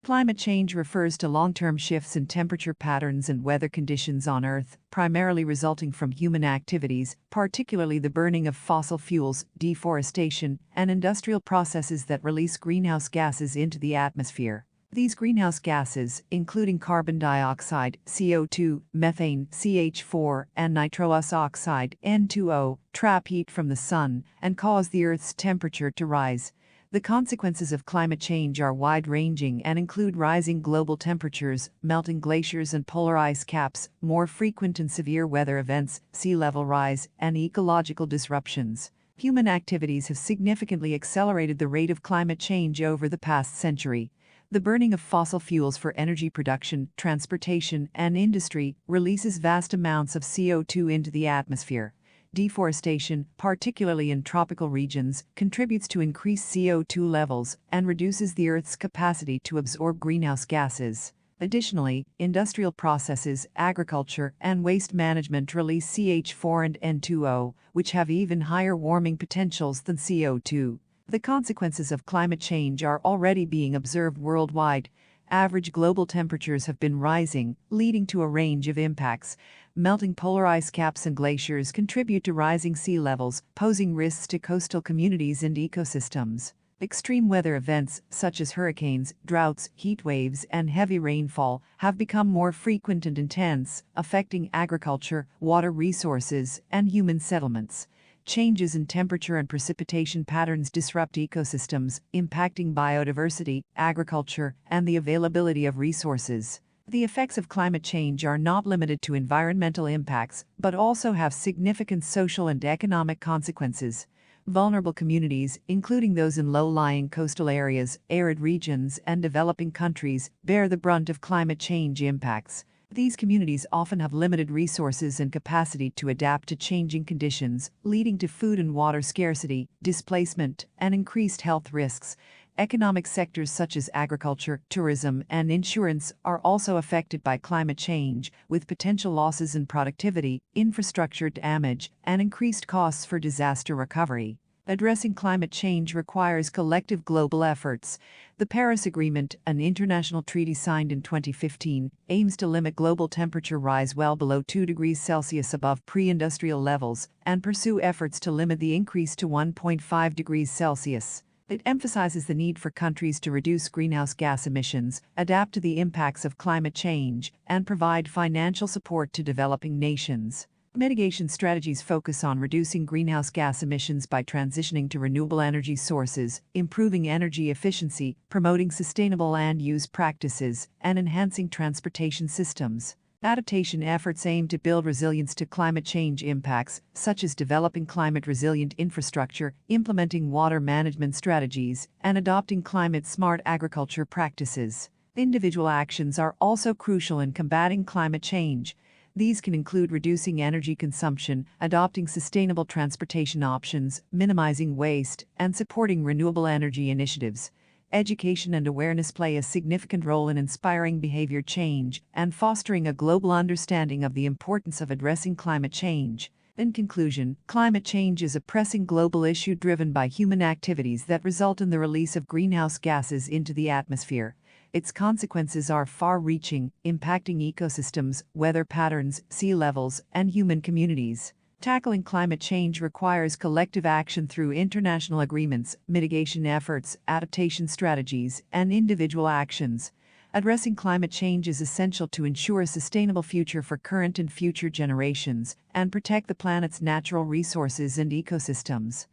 Climate change refers to long-term shifts in temperature patterns and weather conditions on Earth, primarily resulting from human activities, particularly the burning of fossil fuels, deforestation, and industrial processes that release greenhouse gases into the atmosphere. These greenhouse gases, including carbon dioxide, CO2, methane, CH4, and nitrous oxide, N2O, trap heat from the sun and cause the Earth's temperature to rise. The consequences of climate change are wide-ranging and include rising global temperatures, melting glaciers and polar ice caps, more frequent and severe weather events, sea level rise, and ecological disruptions. Human activities have significantly accelerated the rate of climate change over the past century. The burning of fossil fuels for energy production, transportation, and industry releases vast amounts of CO2 into the atmosphere. Deforestation, particularly in tropical regions, contributes to increased CO2 levels and reduces the Earth's capacity to absorb greenhouse gases. Additionally, industrial processes, agriculture, and waste management release CH4 and N2O, which have even higher warming potentials than CO2. The consequences of climate change are already being observed worldwide. Average global temperatures have been rising, leading to a range of impacts. Melting polar ice caps and glaciers contribute to rising sea levels, posing risks to coastal communities and ecosystems. Extreme weather events, such as hurricanes, droughts, heat waves, and heavy rainfall, have become more frequent and intense, affecting agriculture, water resources, and human settlements. Changes in temperature and precipitation patterns disrupt ecosystems, impacting biodiversity, agriculture, and the availability of resources. The effects of climate change are not limited to environmental impacts, but also have significant social and economic consequences. Vulnerable communities, including those in low-lying coastal areas, arid regions, and developing countries, bear the brunt of climate change impacts. These communities often have limited resources and capacity to adapt to changing conditions, leading to food and water scarcity, displacement, and increased health risks. Economic sectors such as agriculture, tourism, and insurance are also affected by climate change, with potential losses in productivity, infrastructure damage, and increased costs for disaster recovery. Addressing climate change requires collective global efforts. The Paris Agreement, an international treaty signed in 2015, aims to limit global temperature rise well below 2 degrees Celsius above pre-industrial levels and pursue efforts to limit the increase to 1.5 degrees Celsius. It emphasizes the need for countries to reduce greenhouse gas emissions, adapt to the impacts of climate change, and provide financial support to developing nations. Mitigation strategies focus on reducing greenhouse gas emissions by transitioning to renewable energy sources, improving energy efficiency, promoting sustainable land-use practices, and enhancing transportation systems. Adaptation efforts aim to build resilience to climate change impacts, such as developing climate-resilient infrastructure, implementing water management strategies, and adopting climate-smart agriculture practices. Individual actions are also crucial in combating climate change. These can include reducing energy consumption, adopting sustainable transportation options, minimizing waste, and supporting renewable energy initiatives. Education and awareness play a significant role in inspiring behavior change and fostering a global understanding of the importance of addressing climate change. In conclusion, climate change is a pressing global issue driven by human activities that result in the release of greenhouse gases into the atmosphere. Its consequences are far-reaching, impacting ecosystems, weather patterns, sea levels, and human communities. Tackling climate change requires collective action through international agreements, mitigation efforts, adaptation strategies, and individual actions. Addressing climate change is essential to ensure a sustainable future for current and future generations and protect the planet's natural resources and ecosystems.